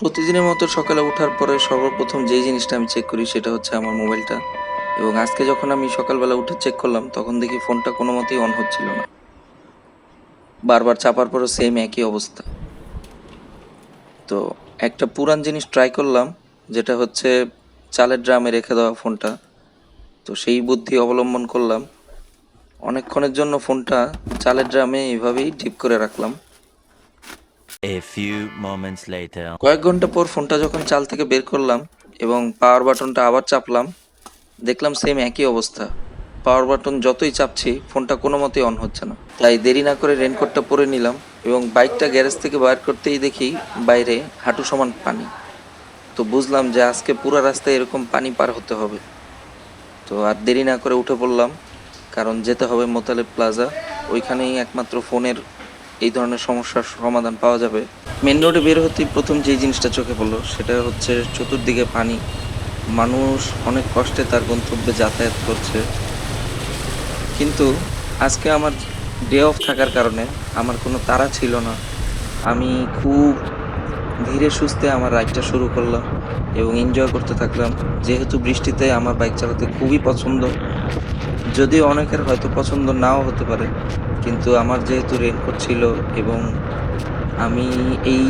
প্রতিদিনের মতো সকালে ওঠার পরে সর্বপ্রথম যেই জিনিসটা আমি চেক করি সেটা হচ্ছে আমার মোবাইলটা। এবং আজকে যখন আমি সকালবেলা উঠে চেক করলাম তখন দেখি ফোনটা কোনো মতেই অন হচ্ছিল না। বারবার চাপার পরও সেম একই অবস্থা। তো একটা পুরান জিনিস ট্রাই করলাম, যেটা হচ্ছে চালের ড্রামে রেখে দেওয়া ফোনটা। তো সেই বুদ্ধি অবলম্বন করলাম। অনেকক্ষণের জন্য ফোনটা চালের ড্রামে এইভাবেই ডিপ করে রাখলাম। A few moments later. কয়েক ঘন্টা পর ফোনটা যখন চাল থেকে বের করলাম এবং পাওয়ার বাটনটা আবার চাপলাম, দেখলাম সেম একই অবস্থা। পাওয়ার বাটন যতই চাপছি ফোনটা কোনো মতেই অন হচ্ছে না। তাই দেরি না করে রেনকোটটা পরে নিলাম এবং বাইকটা গ্যারেজ থেকে বাইর করতেই দেখি বাইরে হাঁটু সমান পানি। তো বুঝলাম যে আজকে পুরো রাস্তায় এরকম পানি পার হতে হবে। তো আর দেরি না করে উঠে পড়লাম, কারণ যেতে হবে মোতালেব প্লাজা। ওইখানেই একমাত্র ফোনের এই ধরনের সমস্যার সমাধান পাওয়া যাবে। মেন রোডে বের হতেই প্রথম যেই জিনিসটা চোখে পড়লো সেটা হচ্ছে চতুর্দিকে পানি। মানুষ অনেক কষ্টে তার গন্তব্যে যাতায়াত করছে। কিন্তু আজকে আমার ডে অফ থাকার কারণে আমার কোনো তাড়া ছিল না। আমি খুব ধীরে সুস্থে আমার রাইডটা শুরু করলাম এবং এনজয় করতে থাকলাম। যেহেতু বৃষ্টিতে আমার বাইক চালাতে খুবই পছন্দ, যদিও অনেকের হয়তো পছন্দ নাও হতে পারে, কিন্তু আমার যেহেতু রেনকোট ছিল এবং আমি এই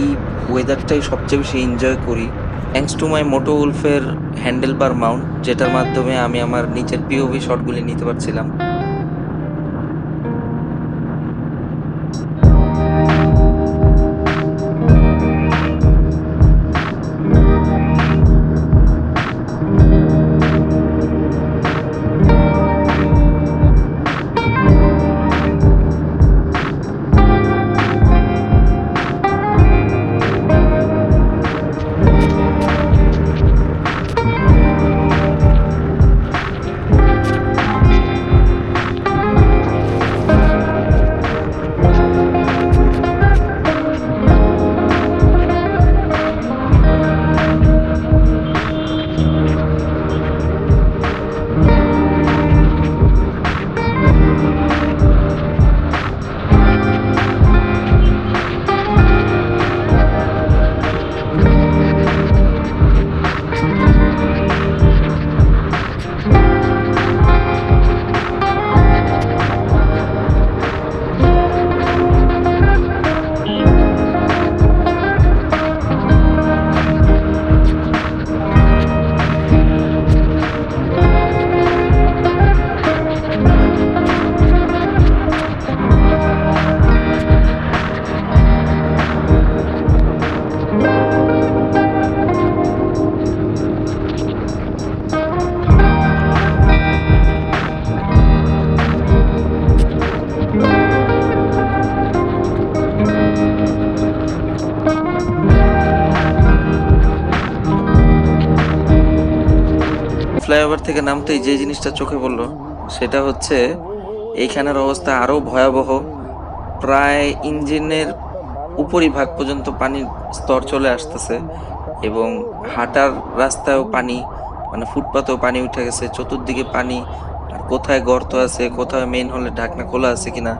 ওয়েদারটাই সবচেয়ে বেশি এনজয় করি। থ্যাঙ্কস টু মাই মোটো উলফের হ্যান্ডেল বার মাউন্ট, যেটার মাধ্যমে আমি আমার নিচের পিওভি শটগুলি নিতে পারছিলাম। ফ্লাইওভার থেকে নামতেই যে জিনিসটা চোখে পড়লো সেটা হচ্ছে এইখানের অবস্থা আরো ভয়াবহ। প্রায় ইঞ্জিনের উপরিভাগ পর্যন্ত পানির স্তর চলে আসতেছে এবং হাঁটার রাস্তায়ও পানি, মানে ফুটপাতেও পানি উঠে গেছে, চতুর্দিকে পানি। আর কোথায় গর্ত আছে, কোথায় মেইন হলে ঢাকনা খোলা আছে কিনা,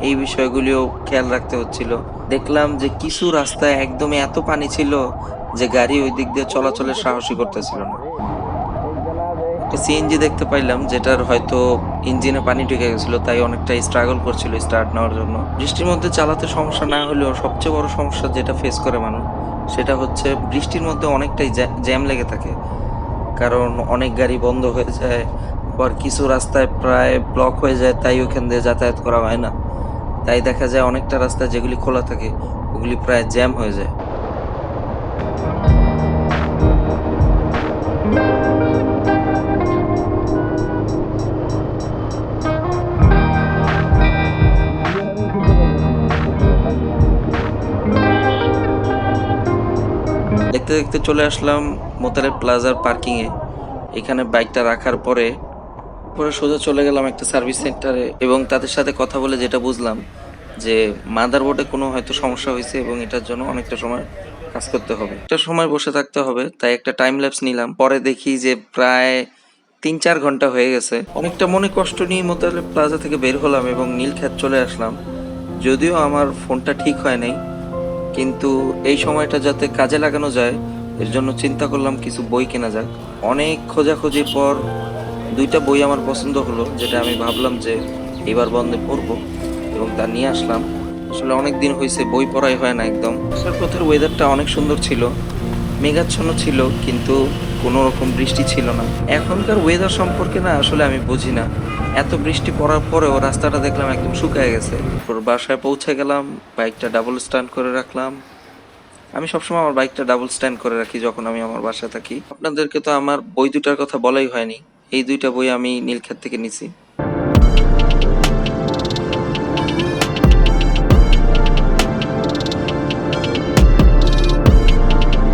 এই বিষয়গুলিও খেয়াল রাখতে হচ্ছিল। দেখলাম যে কিছু রাস্তায় একদমই এত পানি ছিল যে গাড়ি ওই দিক দিয়ে চলাচলের সাহসই করতেছিল না। একটা সিএনজি দেখতে পাইলাম যেটার হয়তো ইঞ্জিনে পানি ঢুকে গেছিল, তাই অনেকটা স্ট্রাগল করছিল স্টার্ট নেওয়ার জন্য। বৃষ্টির মধ্যে চালাতে সমস্যা না হলেও সবচেয়ে বড় সমস্যা যেটা ফেস করে মানুষ, সেটা হচ্ছে বৃষ্টির মধ্যে অনেকটাই জ্যাম লেগে থাকে। কারণ অনেক গাড়ি বন্ধ হয়ে যায়, আবার কিছু রাস্তায় প্রায় ব্লক হয়ে যায়, তাই ওখান দিয়ে যাতায়াত করা হয় না। তাই দেখা যায় অনেকটা রাস্তা যেগুলি খোলা থাকে ওগুলি প্রায় জ্যাম হয়ে যায়। দেখতে দেখতে চলে আসলাম মোতালেব প্লাজার পার্কিংয়ে। এখানে বাইকটা রাখার পরে পরে সোজা চলে গেলাম একটা সার্ভিস সেন্টারে এবং তাদের সাথে কথা বলে যেটা বুঝলাম যে মাদারবোর্ডে কোনো হয়তো সমস্যা হয়েছে এবং এটার জন্য অনেকটা সময় কাজ করতে হবে, একটা সময় বসে থাকতে হবে। তাই একটা টাইম ল্যাপস নিলাম। পরে দেখি যে প্রায় 3-4 ঘন্টা হয়ে গেছে। অনেকটা মনে কষ্ট নিয়ে মোতালেব প্লাজা থেকে বের হলাম এবং নীলক্ষেত চলে আসলাম। যদিও আমার ফোনটা ঠিক হয় নাই, কিন্তু এই সময়টা যাতে কাজে লাগানো যায় এর জন্য চিন্তা করলাম কিছু বই কেনা যাক। অনেক খোঁজাখুঁজির পর 2টা বই আমার পছন্দ হলো, যেটা আমি ভাবলাম যে এবার বন্ধে পড়বো এবং তা নিয়ে আসলাম। আসলে অনেক দিন হয়েছে বই পড়াই হয় না একদম। আসার পথের ওয়েদারটা অনেক সুন্দর ছিল, মেঘাচ্ছন্ন ছিল, কিন্তু কোনো রকম বৃষ্টি ছিল না। এখনকার ওয়েদার সম্পর্কে না আসলে আমি বুঝি না। এত বৃষ্টি পড়ার পরেও রাস্তাটা দেখলাম একদম শুকায় গেছে। তারপর বাসায় পৌঁছে গেলাম, বাইকটা ডাবল স্ট্যান্ড করে রাখলাম। আমি সবসময় আমার বাইকটা ডাবল স্ট্যান্ড করে রাখি যখন আমি আমার বাসায় থাকি। আপনাদেরকে তো আমার বই দুটার কথা বলাই হয়নি। এই 2টা বই আমি নীলক্ষেত থেকে নিছি।